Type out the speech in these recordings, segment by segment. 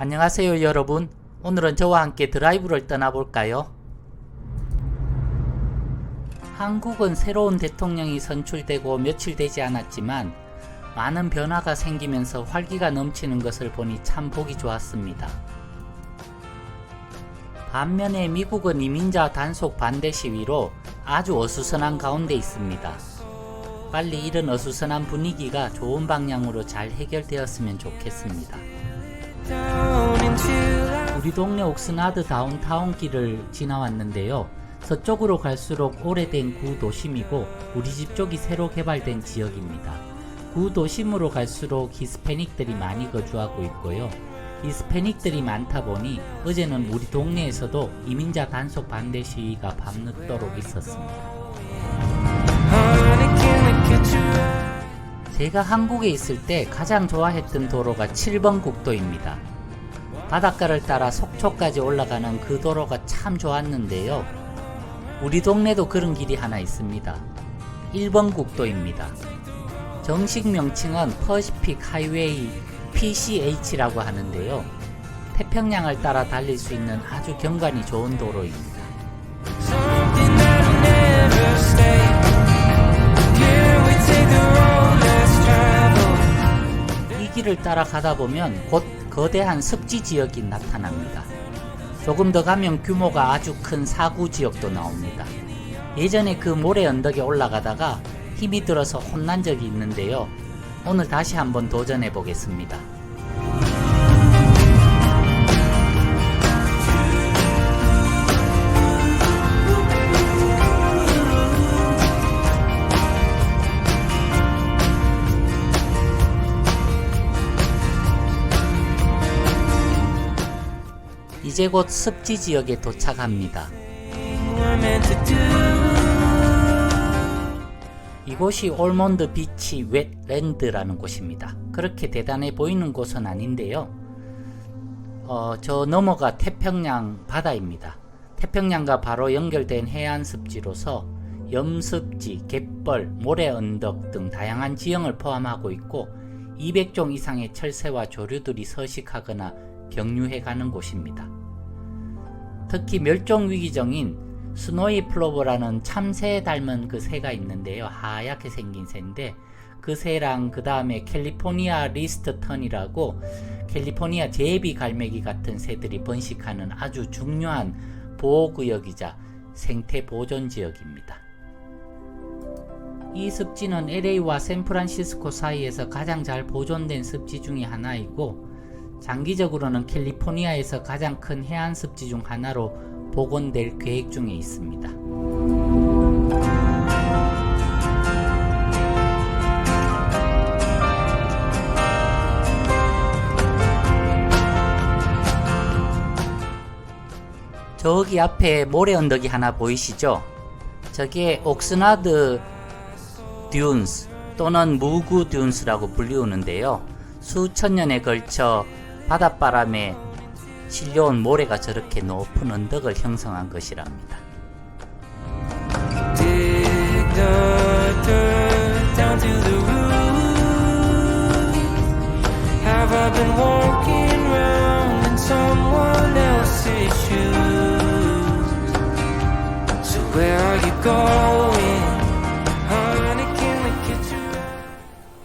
안녕하세요 여러분. 오늘은 저와 함께 드라이브를 떠나볼까요? 한국은 새로운 대통령이 선출되고 며칠 되지 않았지만 많은 변화가 생기면서 활기가 넘치는 것을 보니 참 보기 좋았습니다. 반면에 미국은 이민자 단속 반대 시위로 아주 어수선한 가운데 있습니다. 빨리 이런 어수선한 분위기가 좋은 방향으로 잘 해결되었으면 좋겠습니다. 우리 동네 옥스나드 다운타운 길을 지나왔는데요. 서쪽으로 갈수록 오래된 구도심이고 우리 집 쪽이 새로 개발된 지역입니다. 구도심으로 갈수록 히스패닉들이 많이 거주하고 있고요. 히스패닉들이 많다 보니 어제는 우리 동네에서도 이민자 단속 반대 시위가 밤늦도록 있었습니다. 제가 한국에 있을 때 가장 좋아했던 도로가 7번 국도입니다. 바닷가를 따라 속초까지 올라가는 그 도로가 참 좋았는데요. 우리 동네도 그런 길이 하나 있습니다. 1번 국도입니다. 정식 명칭은 퍼시픽 하이웨이 PCH라고 하는데요. 태평양을 따라 달릴 수 있는 아주 경관이 좋은 도로입니다. 이 길을 따라 가다 보면 곧 거대한 습지 지역이 나타납니다. 조금 더 가면 규모가 아주 큰 사구 지역도 나옵니다. 예전에 그 모래 언덕에 올라가다가 힘이 들어서 혼난 적이 있는데요. 오늘 다시 한번 도전해 보겠습니다. 이제 곧 습지 지역에 도착합니다. 이곳이 올몬드 비치 웻랜드라는 곳입니다. 그렇게 대단해 보이는 곳은 아닌데요. 저 너머가 태평양 바다입니다. 태평양과 바로 연결된 해안 습지로서 염습지, 갯벌, 모래언덕 등 다양한 지형을 포함하고 있고 200종 이상의 철새와 조류들이 서식하거나 경유해가는 곳입니다. 특히 멸종위기종인 스노이 플로버라는 참새에 닮은 그 새가 있는데요. 하얗게 생긴 새인데 그 새랑 그 다음에 캘리포니아 리스트턴이라고 캘리포니아 제비 갈매기 같은 새들이 번식하는 아주 중요한 보호구역이자 생태 보존지역입니다. 이 습지는 LA와 샌프란시스코 사이에서 가장 잘 보존된 습지 중의 하나이고 장기적으로는 캘리포니아에서 가장 큰 해안 습지 중 하나로 복원될 계획 중에 있습니다. 저기 앞에 모래 언덕이 하나 보이시죠? 저게 옥스나드 듀운스 또는 무구 듀운스라고 불리우는데요. 수천 년에 걸쳐 바닷바람에 실려온 모래가 저렇게 높은 언덕을 형성한 것이랍니다.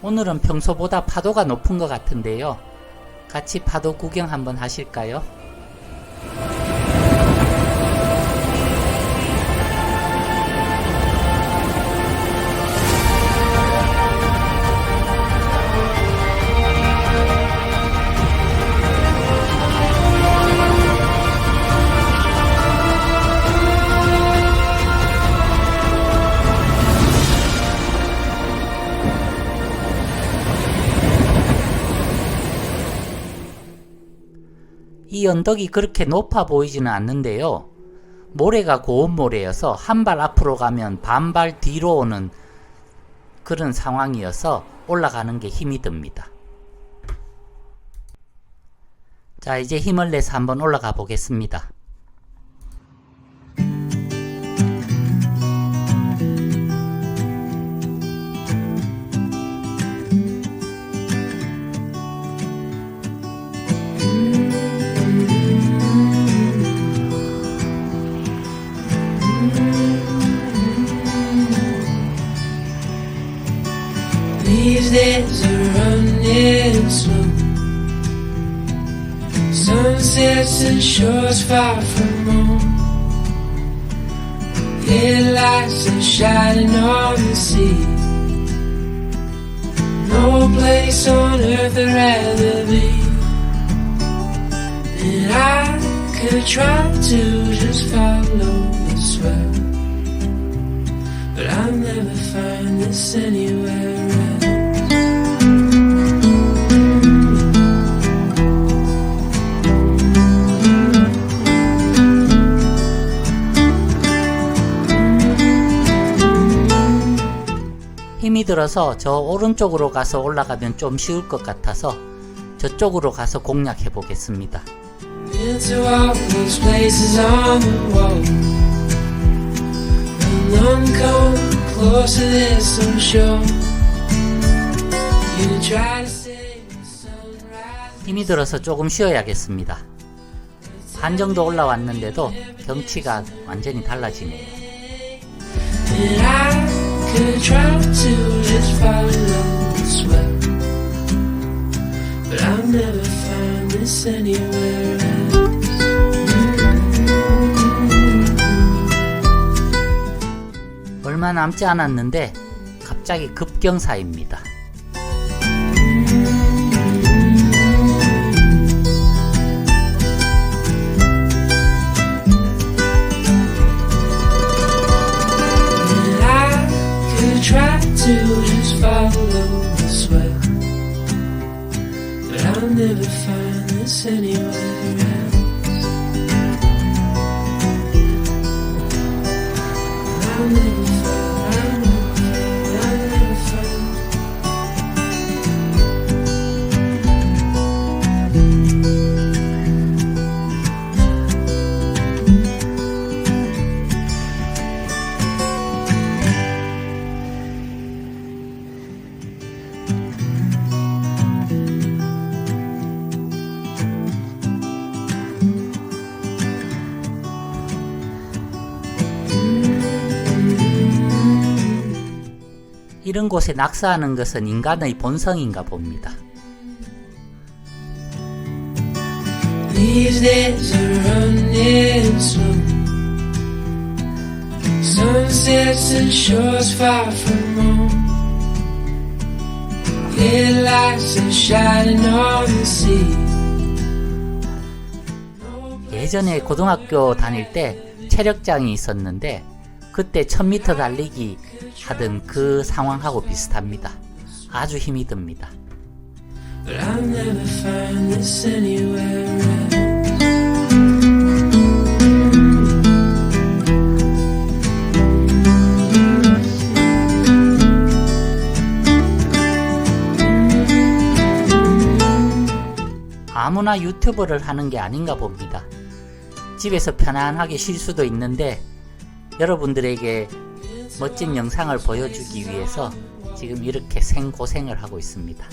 오늘은 평소보다 파도가 높은 것 같은데요. 같이 파도 구경 한번 하실까요? 이 언덕이 그렇게 높아 보이지는 않는데요. 모래가 고운 모래여서 한 발 앞으로 가면 반발 뒤로 오는 그런 상황이어서 올라가는 게 힘이 듭니다. 자, 이제 힘을 내서 한번 올라가 보겠습니다. These days are running slow. Sunsets and shores far from home. Headlights are shining on the sea. No place on earth I'd rather be. And I could try to just follow the swell, but I'll never find this anywhere else. 힘이 들어서 저 오른쪽으로 가서 올라가면 좀 쉬울 것 같아서 저쪽으로 가서 공략해 보겠습니다. Into all those places on the wall, and none come close to this, I'm sure. You try to save the sunrise. 힘이 들어서 조금 쉬어야겠습니다. 반 정도 올라왔는데도 경치가 완전히 달라지네요. And I could try to just follow the swell, but I'll never find this anywhere else. 얼마 남지 않았는데 갑자기 급경사입니다. Try to just follow the swell, but I'll never find this anywhere else. I'll never find, I'll never find. 이런 곳에 낙서하는 것은 인간의 본성인가 봅니다. These days are running slow. Sunsets and shores far from home. Headlights are shining on the sea. 예전에 고등학교 다닐 때 체력장이 있었는데 그때 1000m 달리기 하던 그 상황하고 비슷합니다. 아주 힘이 듭니다. But I'll never find this anywhere else. 아무나 유튜브를 하는 게 아닌가 봅니다. 집에서 편안하게 쉴 수도 있는데 여러분들에게 멋진 영상을 보여주기 위해서 지금 이렇게 생고생을 하고 있습니다.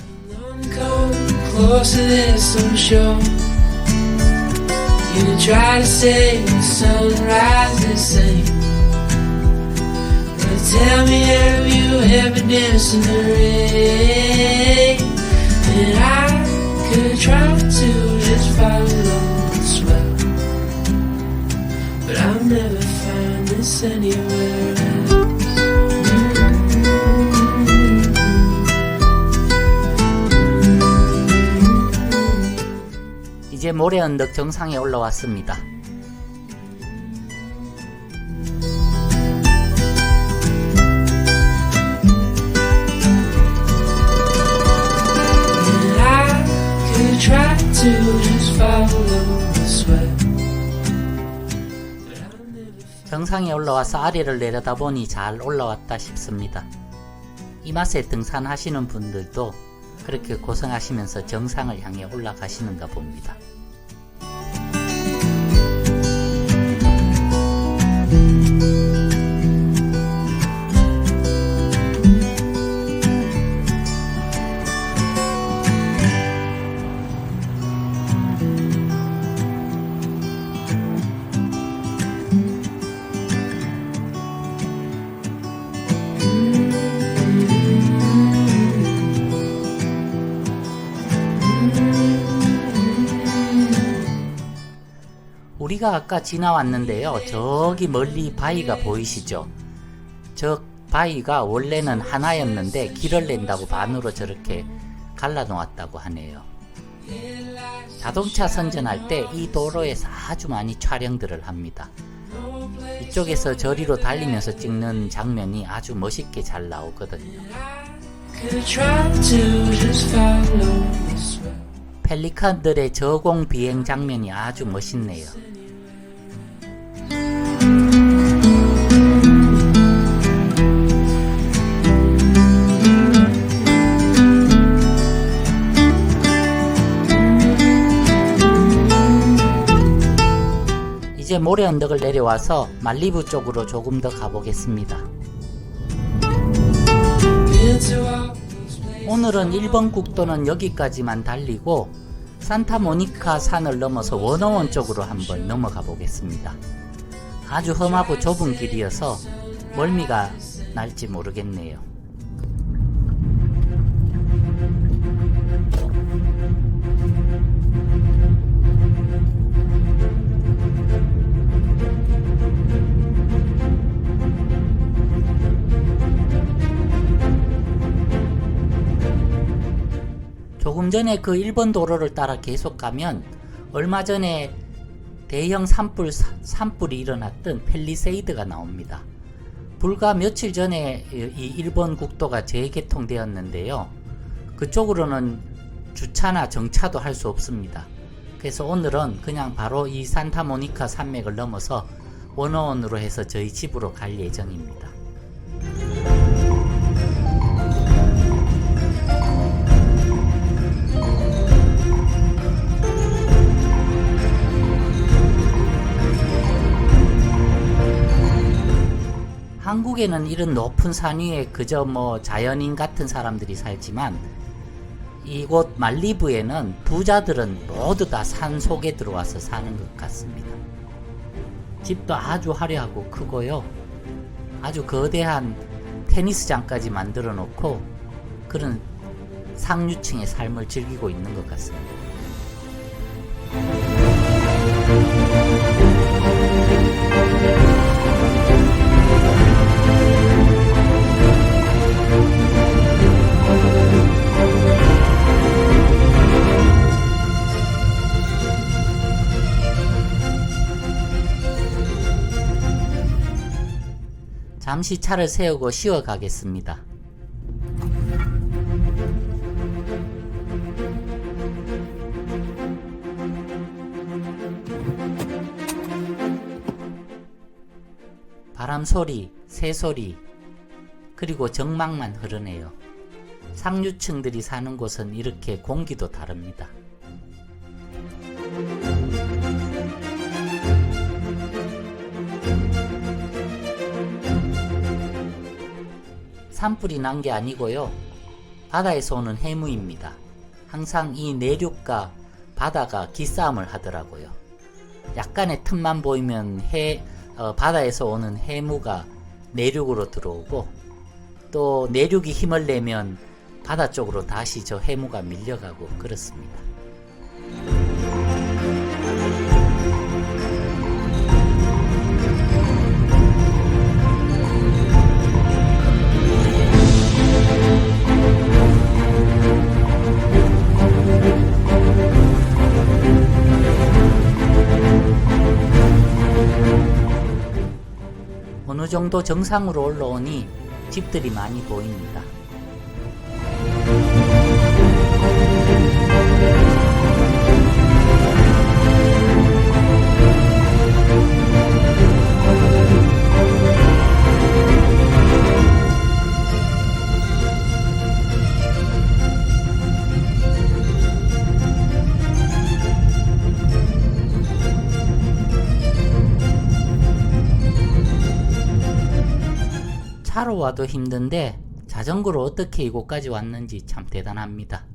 But I'll never find this anywhere else. 이제 모래 언덕 정상에 올라왔습니다. I could try to just follow the swell. 정상에 올라와서 아래를 내려다보니 잘 올라왔다 싶습니다. 이 맛에 등산하시는 분들도 그렇게 고생하시면서 정상을 향해 올라가시는가 봅니다. 비가 아까 지나왔는데요. 저기 멀리 바위가 보이시죠? 저 바위가 원래는 하나였는데 길을 낸다고 반으로 저렇게 갈라 놓았다고 하네요. 자동차 선전할 때 이 도로에서 아주 많이 촬영들을 합니다. 이쪽에서 저리로 달리면서 찍는 장면이 아주 멋있게 잘 나오거든요. Could try to just follow the swell. 펠리칸들의 저공 비행 장면이 아주 멋있네요. 이제 모래 언덕을 내려와서 말리부 쪽으로 조금 더 가보겠습니다. 오늘은 1번 국도는 여기까지만 달리고 산타모니카 산을 넘어서 원어원 쪽으로 한번 넘어가 보겠습니다. 아주 험하고 좁은 길이어서 멀미가 날지 모르겠네요. 조금 전에 그 1번 도로를 따라 계속 가면 얼마 전에 대형 산불이 일어났던 펠리세이드가 나옵니다. 불과 며칠 전에 이 1번 국도가 재개통되었는데요. 그쪽으로는 주차나 정차도 할 수 없습니다. 그래서 오늘은 그냥 바로 이 산타모니카 산맥을 넘어서 원어원으로 해서 저희 집으로 갈 예정입니다. 한국에는 이런 높은 산 위에 그저 자연인 같은 사람들이 살지만 이곳 말리부에는 부자들은 모두 다 산 속에 들어와서 사는 것 같습니다. 집도 아주 화려하고 크고요. 아주 거대한 테니스장까지 만들어 놓고 그런 상류층의 삶을 즐기고 있는 것 같습니다. 잠시 차를 세우고 쉬어 가겠습니다. 바람 소리, 새 소리, 그리고 정막만 흐르네요. 상류층들이 사는 곳은 이렇게 공기도 다릅니다. 산불이 난 게 아니고요. 바다에서 오는 해무입니다. 항상 이 내륙과 바다가 기싸움을 하더라고요. 약간의 틈만 보이면 바다에서 오는 해무가 내륙으로 들어오고 또 내륙이 힘을 내면 바다 쪽으로 다시 저 해무가 밀려가고 그렇습니다. 어느 정도 정상으로 올라오니 집들이 많이 보입니다. 차로 와도 힘든데 자전거로 어떻게 이곳까지 왔는지 참 대단합니다.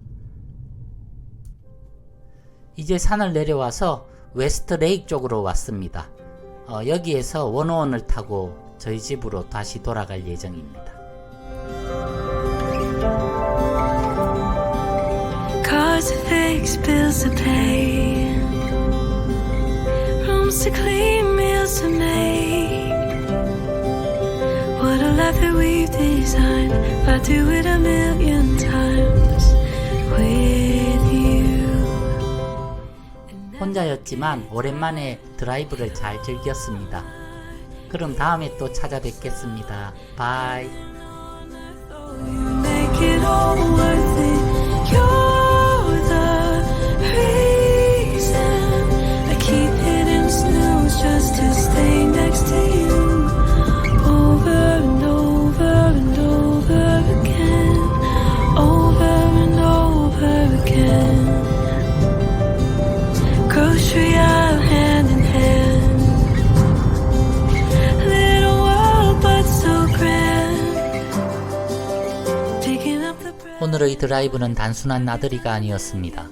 이제 산을 내려와서 웨스트 레이크 쪽으로 왔습니다. 여기에서 원어원을 타고 저희 집으로 다시 돌아갈 예정입니다. Cars to fix, bills to pay, rooms Lots of clean meals to make. What a life that we've designed. I'd do it a million times with you. 혼자였지만 오랜만에 드라이브를 잘 즐겼습니다. 그럼 다음에 또 찾아뵙겠습니다. 바이. Make it all worth it. You're the reason I keep hitting snooze just to stay next to you. Over and over and over again. Over and over again. Grocery aisle hand in hand. Little world but so grand. Picking up the bread. 오늘의 드라이브는 단순한 나들이가 아니었습니다.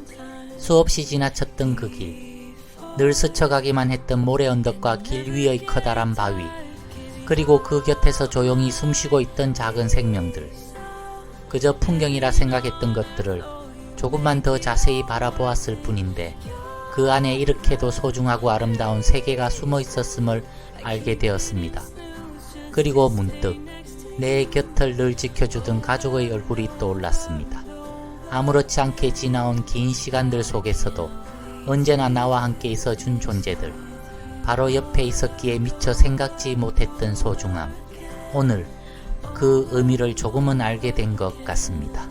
수없이 지나쳤던 그 길, 늘 스쳐가기만 했던 모래 언덕과 길 위의 커다란 바위, 그리고 그 곁에서 조용히 숨쉬고 있던 작은 생명들. 그저 풍경이라 생각했던 것들을 조금만 더 자세히 바라보았을 뿐인데 그 안에 이렇게도 소중하고 아름다운 세계가 숨어 있었음을 알게 되었습니다. 그리고 문득 내 곁을 늘 지켜주던 가족의 얼굴이 떠올랐습니다. 아무렇지 않게 지나온 긴 시간들 속에서도 언제나 나와 함께 있어준 존재들, 바로 옆에 있었기에 미처 생각지 못했던 소중함, 오늘 그 의미를 조금은 알게 된 것 같습니다.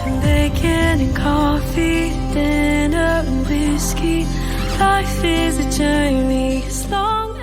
And bacon and coffee, dinner and whiskey. Life is a journey as long